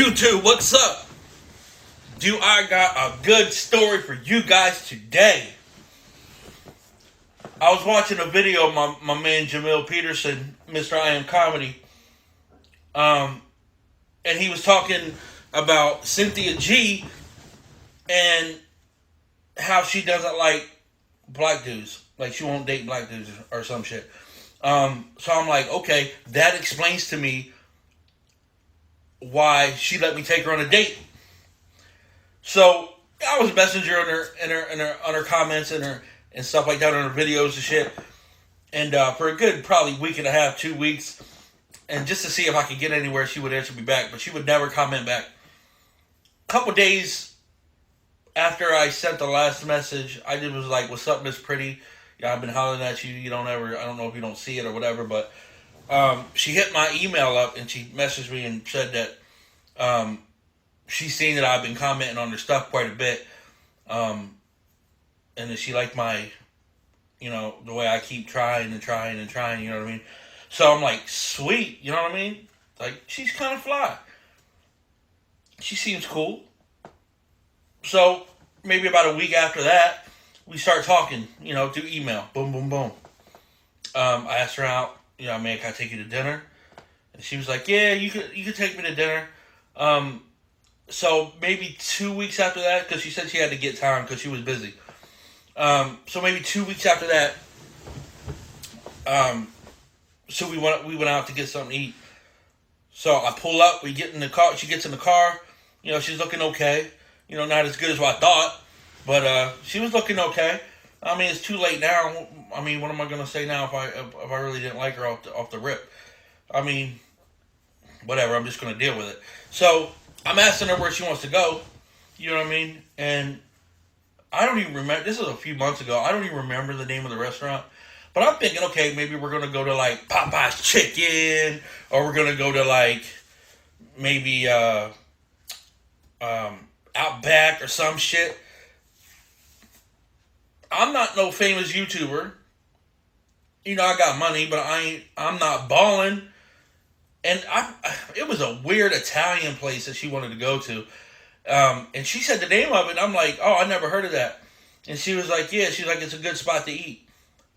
YouTube, what's up? Do I got a good story for you guys today? I was watching a video of my man Jamil Peterson, Mr. I Am Comedy, and he was talking about Cynthia G and how she doesn't like black dudes. Like she won't date black dudes or some shit. So I'm like, okay, that explains to me why she let me take her on a date. So I was a messenger on her comments and stuff like that on her videos and shit. And for a good probably week and a half, 2 weeks, and just to see if I could get anywhere, she would answer me back, but she would never comment back. A couple days after I sent the last message, I just was like, "What's up, Miss Pretty? Yeah, I've been hollering at you. I don't know if you don't see it or whatever, but." She hit my email up and she messaged me and said that she's seen that I've been commenting on her stuff quite a bit. And that she liked my, the way I keep trying, you know what I mean? So I'm like, sweet, you know what I mean? Like, she's kind of fly. She seems cool. So maybe about a week after that, we start talking, through email. Boom, boom, boom. I asked her out. Man, can I take you to dinner? And she was like, yeah, you could take me to dinner. So maybe 2 weeks after that, because she said she had to get time because she was busy. So maybe 2 weeks after that, so we went out to get something to eat. So I pull up, we get in the car, she gets in the car, she's looking okay. Not as good as what I thought, but she was looking okay. I mean, it's too late now. I mean, what am I gonna say now if I really didn't like her off the rip? I mean, whatever. I'm just gonna deal with it. So I'm asking her where she wants to go. You know what I mean? And I don't even remember. This was a few months ago. I don't even remember the name of the restaurant. But I'm thinking, okay, maybe we're gonna go to like Popeye's Chicken, or we're gonna go to like maybe Outback or some shit. I'm not no famous YouTuber. I got money, but I'm not balling. And it was a weird Italian place that she wanted to go to. And she said the name of it, and I'm like, oh, I never heard of that. And she was like, yeah, she's like, it's a good spot to eat.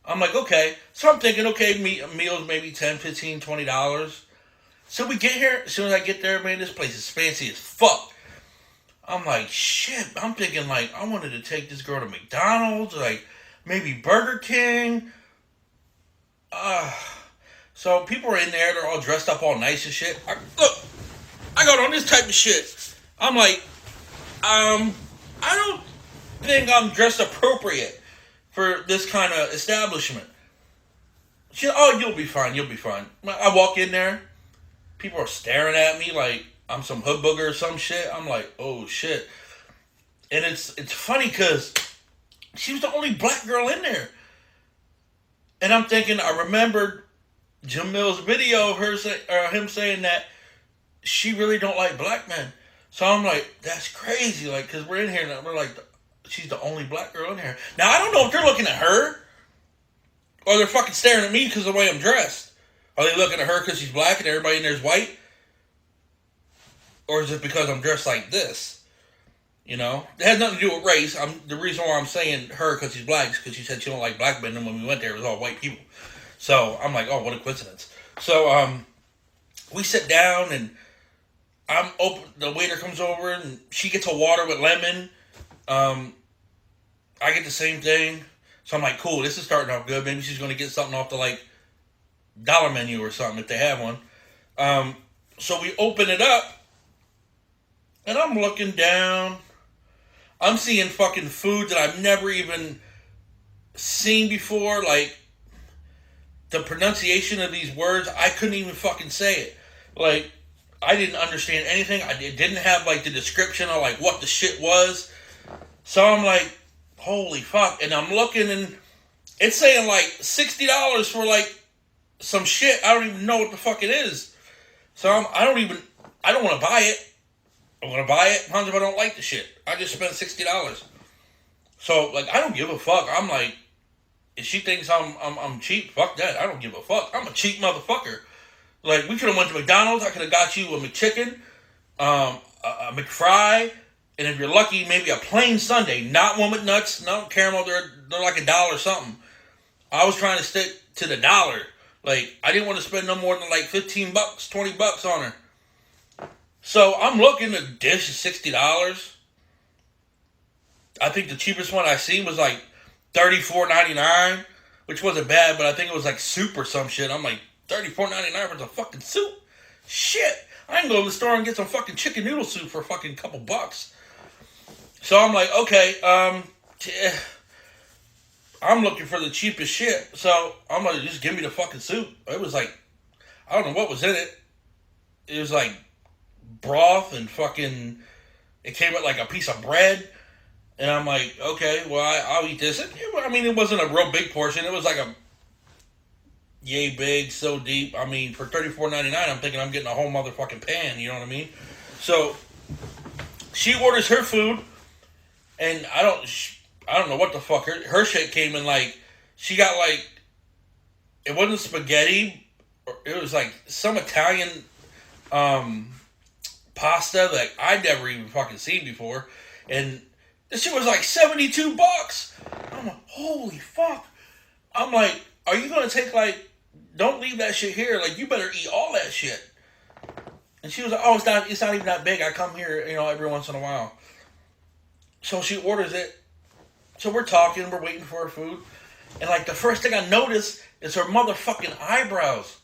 I'm like, okay. So I'm thinking, okay, meals maybe $10, $15, $20. So we get here, as soon as I get there, man, this place is fancy as fuck. I'm like, shit. I'm thinking, like, I wanted to take this girl to McDonald's, like, maybe Burger King. So people are in there. They're all dressed up all nice and shit. I got on this type of shit. I'm like, I don't think I'm dressed appropriate for this kind of establishment. She, oh, you'll be fine. I walk in there. People are staring at me like I'm some hood booger or some shit. I'm like, oh shit. And it's funny because she was the only black girl in there. And I'm thinking, I remembered Jamil's video of him saying that she really don't like black men. So I'm like, that's crazy. Like, because we're in here and we're like, she's the only black girl in here. Now, I don't know if they're looking at her or they're fucking staring at me because of the way I'm dressed. Are they looking at her because she's black and everybody in there is white? Or is it because I'm dressed like this? It has nothing to do with race. The reason why I'm saying her because she's black is because she said she don't like black men, and when we went there, it was all white people. So I'm like, oh, what a coincidence. So we sit down, and I'm open. The waiter comes over, and she gets a water with lemon. I get the same thing. So I'm like, cool, this is starting off good. Maybe she's going to get something off the, like, dollar menu or something if they have one. So we open it up, and I'm looking down. I'm seeing fucking food that I've never even seen before. Like, the pronunciation of these words, I couldn't even fucking say it. Like, I didn't understand anything. It didn't have, like, the description of, like, what the shit was. So I'm like, holy fuck. And I'm looking, and it's saying, like, $60 for, like, some shit. I don't even know what the fuck it is. So I don't want to buy it. I'm going to buy it. How if I don't like the shit? I just spent $60. So, like, I don't give a fuck. I'm like, if she thinks I'm cheap, fuck that. I don't give a fuck. I'm a cheap motherfucker. Like, we could have went to McDonald's. I could have got you a McChicken. a McFry, and if you're lucky, maybe a plain sundae, not one with nuts, no caramel. They're like $1 something. I was trying to stick to the dollar. Like, I didn't want to spend no more than like $15, $20 on her. So I'm looking, the dish is $60. I think the cheapest one I seen was like $34.99, which wasn't bad, but I think it was like soup or some shit. I'm like, $34.99 for the fucking soup? Shit. I can go to the store and get some fucking chicken noodle soup for a fucking couple bucks. So I'm like, okay, I'm looking for the cheapest shit. So I'm like, just give me the fucking soup. It was like, I don't know what was in it. It was like broth and fucking, it came with like a piece of bread. And I'm like, okay, well, I'll eat this. I mean, it wasn't a real big portion. It was like a yay big, so deep. I mean, for $34.99, I'm thinking I'm getting a whole motherfucking pan. You know what I mean? So she orders her food, and I don't know what the fuck her shit came in like. She got like, it wasn't spaghetti. It was like some Italian pasta that I'd never even fucking seen before, and this shit was like $72. I'm like, holy fuck. I'm like, are you gonna take like, don't leave that shit here. Like, you better eat all that shit. And she was like, oh, it's not even that big. I come here, every once in a while. So she orders it. So we're talking, we're waiting for her food. And like, the first thing I notice is her motherfucking eyebrows.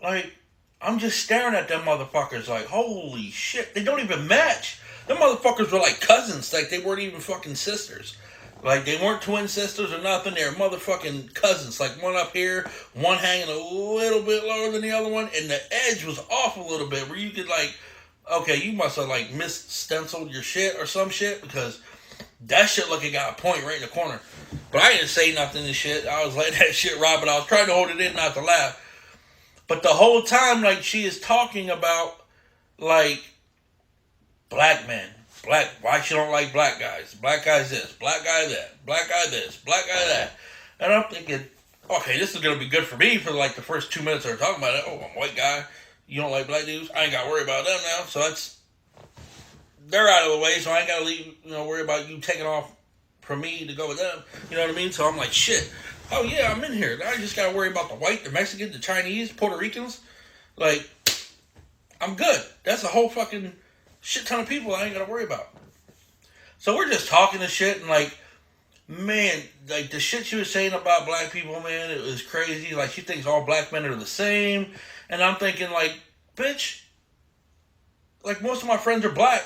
Like, I'm just staring at them motherfuckers like, holy shit. They don't even match. Them motherfuckers were like cousins. Like, they weren't even fucking sisters. Like, they weren't twin sisters or nothing. They were motherfucking cousins. Like, one up here, one hanging a little bit lower than the other one. And the edge was off a little bit where you could, like, okay, you must have, like, mis-stenciled your shit or some shit, because that shit like it got a point right in the corner. But I didn't say nothing and shit. I was letting that shit ride, but I was trying to hold it in not to laugh. But the whole time, like, she is talking about, like, black men. Why she don't like black guys? Black guys this, black guy that, black guy this, black guy that. And I'm thinking, okay, this is going to be good for me for like the first 2 minutes they're talking about it. Oh, I'm a white guy. You don't like black dudes? I ain't got to worry about them now. So they're out of the way, so I ain't got to worry about you taking off from me to go with them. You know what I mean? So I'm like, shit. Oh, yeah, I'm in here. Now I just got to worry about the white, the Mexican, the Chinese, Puerto Ricans. Like, I'm good. That's a whole fucking shit ton of people I ain't got to worry about. So we're just talking and shit, and like, man, like the shit she was saying about black people, man, it was crazy. Like, she thinks all black men are the same. And I'm thinking, like, bitch, like, most of my friends are black.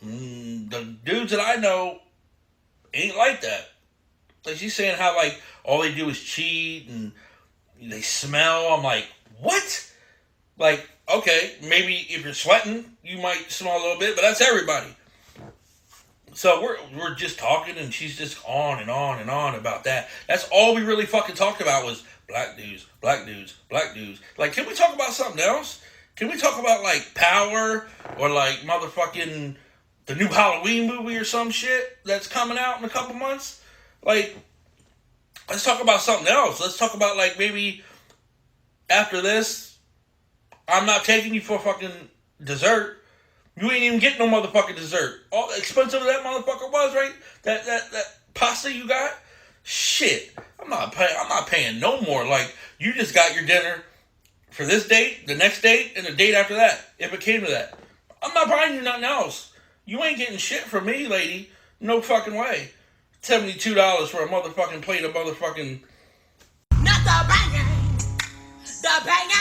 The dudes that I know ain't like that. Like, she's saying how, like, all they do is cheat and they smell. I'm like, what? Like, okay, maybe if you're sweating, you might smell a little bit, but that's everybody. So we're just talking, and she's just on and on and on about that. That's all we really fucking talked about was black dudes, black dudes, black dudes. Like, can we talk about something else? Can we talk about, like, Power or, like, motherfucking the new Halloween movie or some shit that's coming out in a couple months? Like, let's talk about something else. Let's talk about, like, maybe after this, I'm not taking you for fucking dessert. You ain't even getting no motherfucking dessert. All expensive that motherfucker was, right? That pasta you got? Shit. I'm not paying no more. Like, you just got your dinner for this date, the next date, and the date after that, if it came to that. I'm not buying you nothing else. You ain't getting shit from me, lady. No fucking way. $72 for a motherfucking plate of motherfucking... Not the banging. The banging.